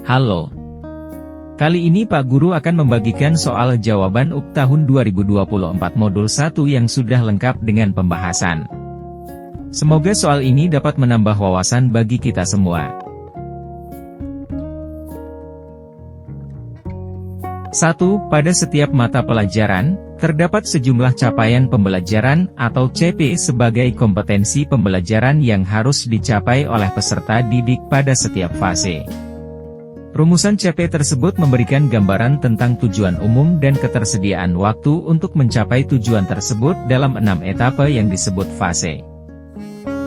Halo. Kali ini Pak Guru akan membagikan soal jawaban UK tahun 2024 modul 1 yang sudah lengkap dengan pembahasan. Semoga soal ini dapat menambah wawasan bagi kita semua. 1. Pada setiap mata pelajaran, terdapat sejumlah capaian pembelajaran atau CP sebagai kompetensi pembelajaran yang harus dicapai oleh peserta didik pada setiap fase. Rumusan CP tersebut memberikan gambaran tentang tujuan umum dan ketersediaan waktu untuk mencapai tujuan tersebut dalam 6 etape yang disebut fase.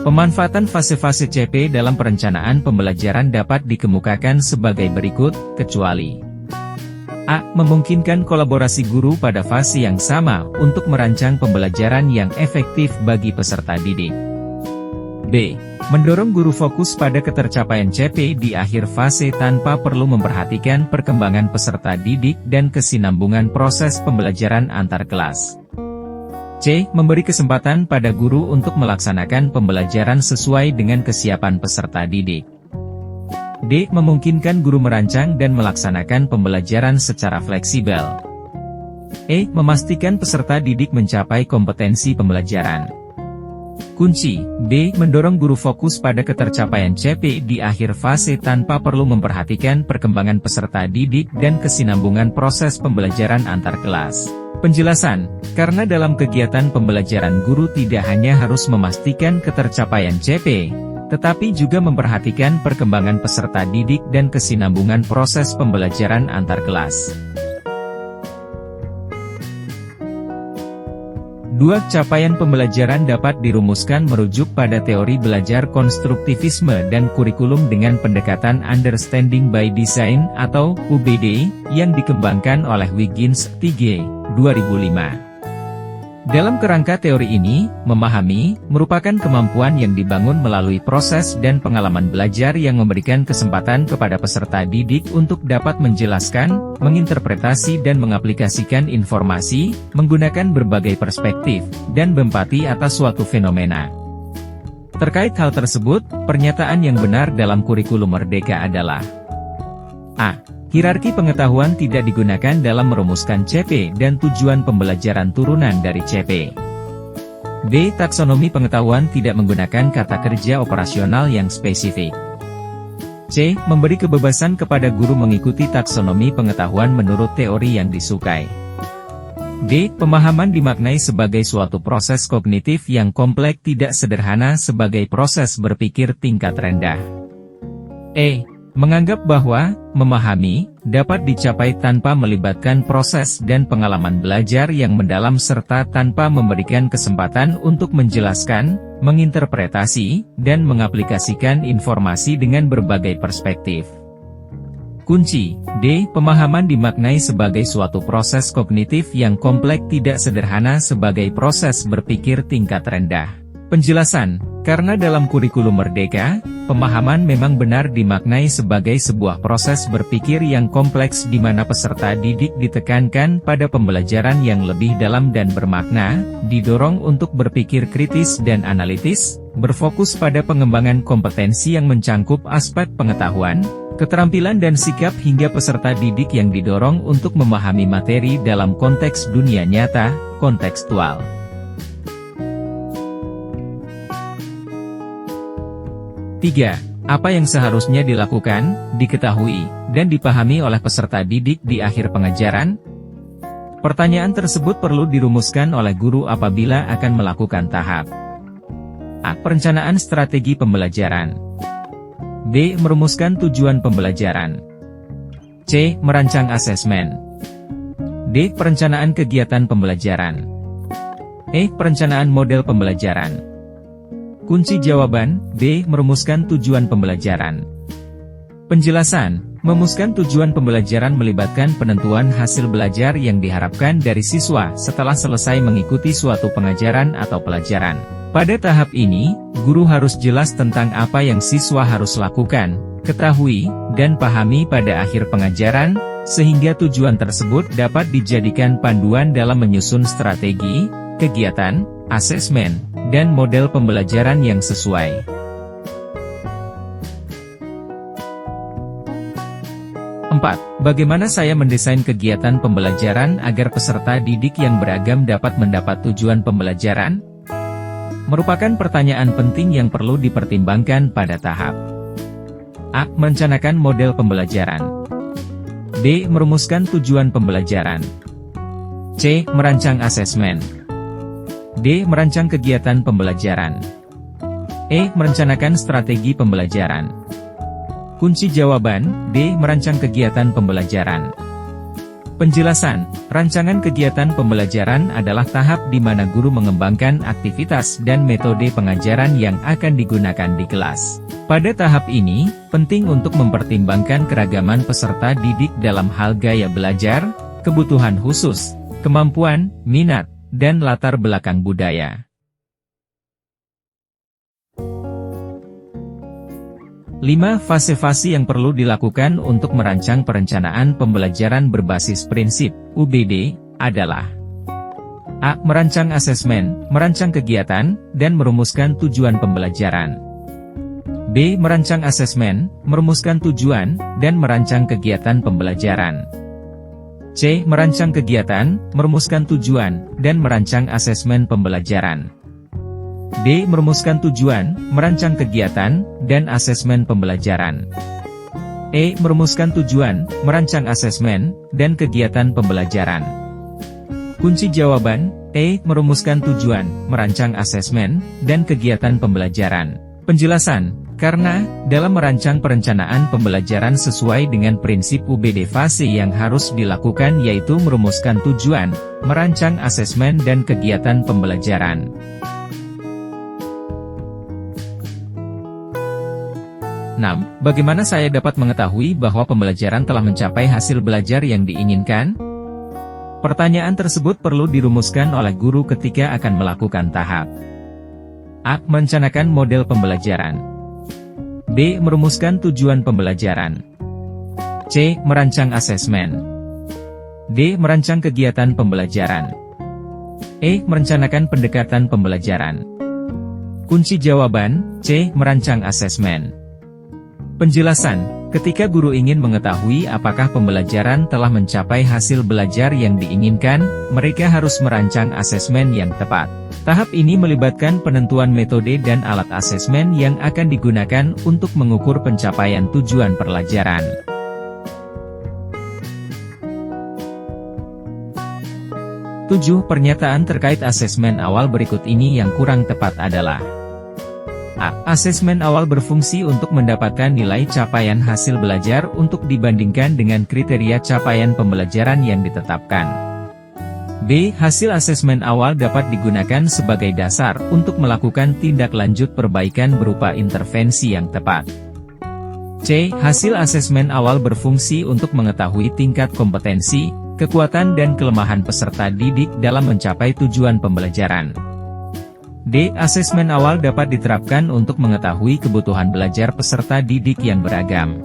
Pemanfaatan fase-fase CP dalam perencanaan pembelajaran dapat dikemukakan sebagai berikut, kecuali A. Memungkinkan kolaborasi guru pada fase yang sama untuk merancang pembelajaran yang efektif bagi peserta didik. B. Mendorong guru fokus pada ketercapaian CP di akhir fase tanpa perlu memperhatikan perkembangan peserta didik dan kesinambungan proses pembelajaran antar kelas. C. Memberi kesempatan pada guru untuk melaksanakan pembelajaran sesuai dengan kesiapan peserta didik. D. Memungkinkan guru merancang dan melaksanakan pembelajaran secara fleksibel. E. Memastikan peserta didik mencapai kompetensi pembelajaran. Kunci B. Mendorong guru fokus pada ketercapaian CP di akhir fase tanpa perlu memperhatikan perkembangan peserta didik dan kesinambungan proses pembelajaran antar kelas. Penjelasan, karena dalam kegiatan pembelajaran guru tidak hanya harus memastikan ketercapaian CP, tetapi juga memperhatikan perkembangan peserta didik dan kesinambungan proses pembelajaran antar kelas. 2. Capaian pembelajaran dapat dirumuskan merujuk pada teori belajar konstruktivisme dan kurikulum dengan pendekatan Understanding by Design atau UBD, yang dikembangkan oleh Wiggins, 3, 2005. Dalam kerangka teori ini, memahami, merupakan kemampuan yang dibangun melalui proses dan pengalaman belajar yang memberikan kesempatan kepada peserta didik untuk dapat menjelaskan, menginterpretasi dan mengaplikasikan informasi, menggunakan berbagai perspektif, dan berempati atas suatu fenomena. Terkait hal tersebut, pernyataan yang benar dalam kurikulum Merdeka adalah A. Hierarki pengetahuan tidak digunakan dalam merumuskan CP dan tujuan pembelajaran turunan dari CP. B. Taksonomi pengetahuan tidak menggunakan kata kerja operasional yang spesifik. C. Memberi kebebasan kepada guru mengikuti taksonomi pengetahuan menurut teori yang disukai. D. Pemahaman dimaknai sebagai suatu proses kognitif yang kompleks tidak sederhana sebagai proses berpikir tingkat rendah. E. Menganggap bahwa, memahami, dapat dicapai tanpa melibatkan proses dan pengalaman belajar yang mendalam serta tanpa memberikan kesempatan untuk menjelaskan, menginterpretasi, dan mengaplikasikan informasi dengan berbagai perspektif. Kunci D. Pemahaman dimaknai sebagai suatu proses kognitif yang kompleks tidak sederhana sebagai proses berpikir tingkat rendah. Penjelasan, karena dalam kurikulum Merdeka, pemahaman memang benar dimaknai sebagai sebuah proses berpikir yang kompleks di mana peserta didik ditekankan pada pembelajaran yang lebih dalam dan bermakna, didorong untuk berpikir kritis dan analitis, berfokus pada pengembangan kompetensi yang mencangkup aspek pengetahuan, keterampilan dan sikap hingga peserta didik yang didorong untuk memahami materi dalam konteks dunia nyata, kontekstual. 3. Apa yang seharusnya dilakukan, diketahui, dan dipahami oleh peserta didik di akhir pengajaran? Pertanyaan tersebut perlu dirumuskan oleh guru apabila akan melakukan tahap A. Perencanaan strategi pembelajaran. B. Merumuskan tujuan pembelajaran. C. Merancang asesmen. D. Perencanaan kegiatan pembelajaran. E. Perencanaan model pembelajaran. Kunci jawaban, B. Merumuskan tujuan pembelajaran. Penjelasan, merumuskan tujuan pembelajaran melibatkan penentuan hasil belajar yang diharapkan dari siswa setelah selesai mengikuti suatu pengajaran atau pelajaran. Pada tahap ini, guru harus jelas tentang apa yang siswa harus lakukan, ketahui, dan pahami pada akhir pengajaran, sehingga tujuan tersebut dapat dijadikan panduan dalam menyusun strategi, kegiatan, asesmen, dan model pembelajaran yang sesuai. 4. Bagaimana saya mendesain kegiatan pembelajaran agar peserta didik yang beragam dapat mendapat tujuan pembelajaran? Merupakan pertanyaan penting yang perlu dipertimbangkan pada tahap A. Merencanakan model pembelajaran. B. Merumuskan tujuan pembelajaran. C. Merancang asesmen. D. Merancang kegiatan pembelajaran. E. Merencanakan strategi pembelajaran. Kunci jawaban, D. Merancang kegiatan pembelajaran. Penjelasan, rancangan kegiatan pembelajaran adalah tahap di mana guru mengembangkan aktivitas dan metode pengajaran yang akan digunakan di kelas. Pada tahap ini, penting untuk mempertimbangkan keragaman peserta didik dalam hal gaya belajar, kebutuhan khusus, kemampuan, minat, dan latar belakang budaya. 5 fase-fase yang perlu dilakukan untuk merancang perencanaan pembelajaran berbasis prinsip UBD adalah A. Merancang asesmen, merancang kegiatan, dan merumuskan tujuan pembelajaran. B. Merancang asesmen, merumuskan tujuan, dan merancang kegiatan pembelajaran. C. Merancang kegiatan, merumuskan tujuan, dan merancang asesmen pembelajaran. D. Merumuskan tujuan, merancang kegiatan, dan asesmen pembelajaran. E. Merumuskan tujuan, merancang asesmen, dan kegiatan pembelajaran. Kunci jawaban, E. Merumuskan tujuan, merancang asesmen, dan kegiatan pembelajaran. Penjelasan, karena, dalam merancang perencanaan pembelajaran sesuai dengan prinsip UBD fase yang harus dilakukan yaitu merumuskan tujuan, merancang asesmen dan kegiatan pembelajaran. 6. Bagaimana saya dapat mengetahui bahwa pembelajaran telah mencapai hasil belajar yang diinginkan? Pertanyaan tersebut perlu dirumuskan oleh guru ketika akan melakukan tahap A. Merencanakan model pembelajaran. B. Merumuskan tujuan pembelajaran. C. Merancang asesmen. D. Merancang kegiatan pembelajaran. E. Merencanakan pendekatan pembelajaran. Kunci jawaban, C. Merancang asesmen. Penjelasan, ketika guru ingin mengetahui apakah pembelajaran telah mencapai hasil belajar yang diinginkan, mereka harus merancang asesmen yang tepat. Tahap ini melibatkan penentuan metode dan alat asesmen yang akan digunakan untuk mengukur pencapaian tujuan pelajaran. Tujuh pernyataan terkait asesmen awal berikut ini yang kurang tepat adalah A. Asesmen awal berfungsi untuk mendapatkan nilai capaian hasil belajar untuk dibandingkan dengan kriteria capaian pembelajaran yang ditetapkan. B. Hasil asesmen awal dapat digunakan sebagai dasar untuk melakukan tindak lanjut perbaikan berupa intervensi yang tepat. C. Hasil asesmen awal berfungsi untuk mengetahui tingkat kompetensi, kekuatan dan kelemahan peserta didik dalam mencapai tujuan pembelajaran. D. Asesmen awal dapat diterapkan untuk mengetahui kebutuhan belajar peserta didik yang beragam.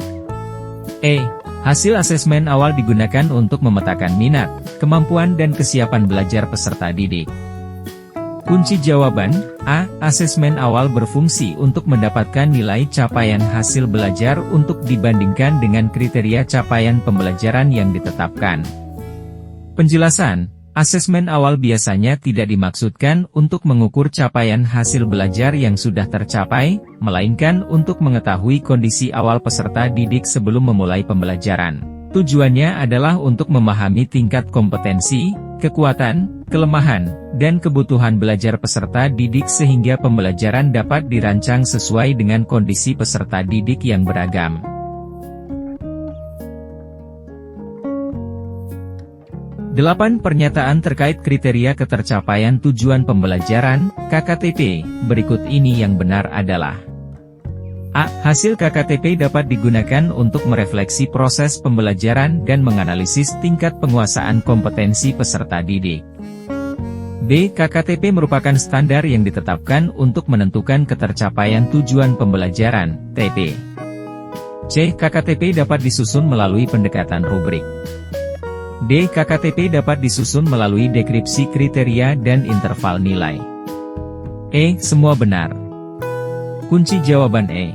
E. Hasil asesmen awal digunakan untuk memetakan minat, kemampuan dan kesiapan belajar peserta didik. Kunci jawaban, A. Asesmen awal berfungsi untuk mendapatkan nilai capaian hasil belajar untuk dibandingkan dengan kriteria capaian pembelajaran yang ditetapkan. Penjelasan, asesmen awal biasanya tidak dimaksudkan untuk mengukur capaian hasil belajar yang sudah tercapai, melainkan untuk mengetahui kondisi awal peserta didik sebelum memulai pembelajaran. Tujuannya adalah untuk memahami tingkat kompetensi, kekuatan, kelemahan, dan kebutuhan belajar peserta didik sehingga pembelajaran dapat dirancang sesuai dengan kondisi peserta didik yang beragam. 8 pernyataan terkait kriteria ketercapaian tujuan pembelajaran, KKTP, berikut ini yang benar adalah A. Hasil KKTP dapat digunakan untuk merefleksi proses pembelajaran dan menganalisis tingkat penguasaan kompetensi peserta didik. B. KKTP merupakan standar yang ditetapkan untuk menentukan ketercapaian tujuan pembelajaran, TP. C. KKTP dapat disusun melalui pendekatan rubrik. D. KKTP dapat disusun melalui deskripsi kriteria dan interval nilai. E. Semua benar. Kunci jawaban E.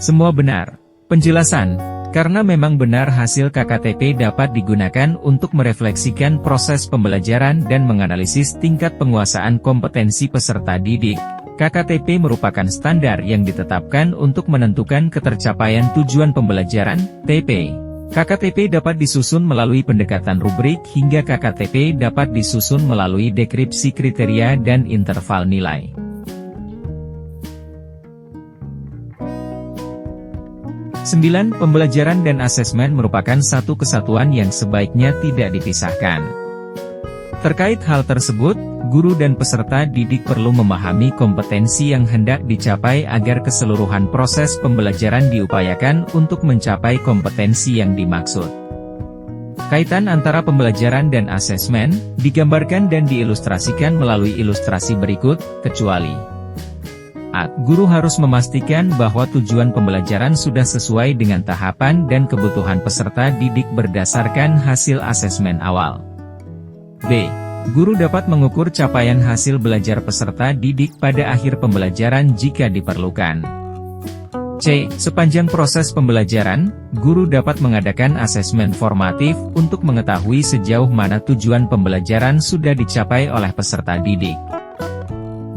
Semua benar. Penjelasan, Karena memang benar hasil KKTP dapat digunakan untuk merefleksikan proses pembelajaran dan menganalisis tingkat penguasaan kompetensi peserta didik. KKTP merupakan standar yang ditetapkan untuk menentukan ketercapaian tujuan pembelajaran, TP. KKTP dapat disusun melalui pendekatan rubrik hingga KKTP dapat disusun melalui deskripsi kriteria dan interval nilai. 9. Pembelajaran dan asesmen merupakan satu kesatuan yang sebaiknya tidak dipisahkan. Terkait hal tersebut, guru dan peserta didik perlu memahami kompetensi yang hendak dicapai agar keseluruhan proses pembelajaran diupayakan untuk mencapai kompetensi yang dimaksud. Kaitan antara pembelajaran dan asesmen digambarkan dan diilustrasikan melalui ilustrasi berikut, kecuali A. Guru harus memastikan bahwa tujuan pembelajaran sudah sesuai dengan tahapan dan kebutuhan peserta didik berdasarkan hasil asesmen awal. B. Guru dapat mengukur capaian hasil belajar peserta didik pada akhir pembelajaran jika diperlukan. C. Sepanjang proses pembelajaran, guru dapat mengadakan asesmen formatif untuk mengetahui sejauh mana tujuan pembelajaran sudah dicapai oleh peserta didik.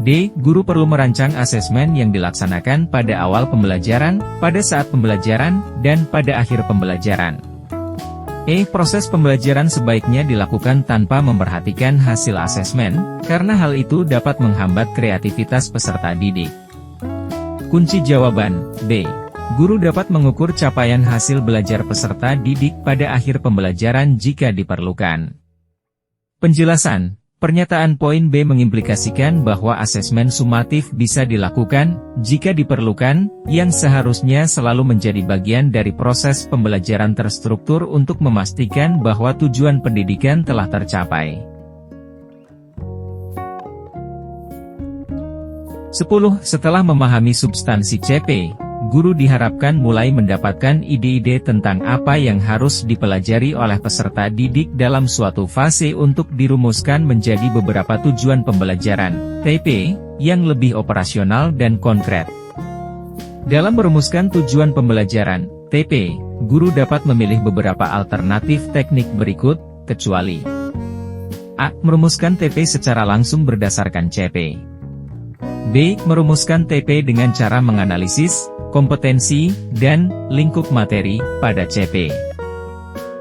D. Guru perlu merancang asesmen yang dilaksanakan pada awal pembelajaran, pada saat pembelajaran, dan pada akhir pembelajaran. E. Proses pembelajaran sebaiknya dilakukan tanpa memperhatikan hasil asesmen, karena hal itu dapat menghambat kreativitas peserta didik. Kunci jawaban, B. Guru dapat mengukur capaian hasil belajar peserta didik pada akhir pembelajaran jika diperlukan. Penjelasan. Pernyataan poin B mengimplikasikan bahwa asesmen sumatif bisa dilakukan, jika diperlukan, yang seharusnya selalu menjadi bagian dari proses pembelajaran terstruktur untuk memastikan bahwa tujuan pendidikan telah tercapai. 10. Setelah memahami substansi CP, guru diharapkan mulai mendapatkan ide-ide tentang apa yang harus dipelajari oleh peserta didik dalam suatu fase untuk dirumuskan menjadi beberapa tujuan pembelajaran, TP, yang lebih operasional dan konkret. Dalam merumuskan tujuan pembelajaran, TP, guru dapat memilih beberapa alternatif teknik berikut, kecuali A. Merumuskan TP secara langsung berdasarkan CP. B. Merumuskan TP dengan cara menganalisis kompetensi, dan lingkup materi pada CP.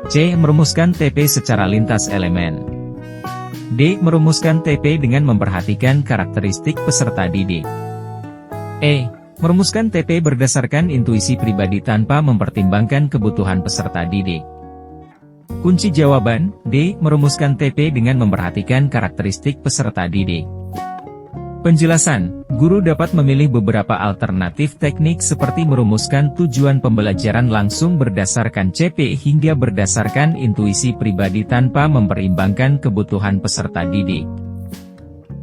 C. Merumuskan TP secara lintas elemen. D. Merumuskan TP dengan memperhatikan karakteristik peserta didik. E. Merumuskan TP berdasarkan intuisi pribadi tanpa mempertimbangkan kebutuhan peserta didik. Kunci jawaban, D. Merumuskan TP dengan memperhatikan karakteristik peserta didik. Penjelasan, guru dapat memilih beberapa alternatif teknik seperti merumuskan tujuan pembelajaran langsung berdasarkan CP hingga berdasarkan intuisi pribadi tanpa mempertimbangkan kebutuhan peserta didik.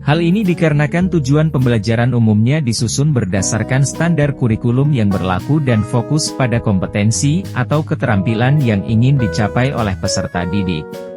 Hal ini dikarenakan tujuan pembelajaran umumnya disusun berdasarkan standar kurikulum yang berlaku dan fokus pada kompetensi atau keterampilan yang ingin dicapai oleh peserta didik.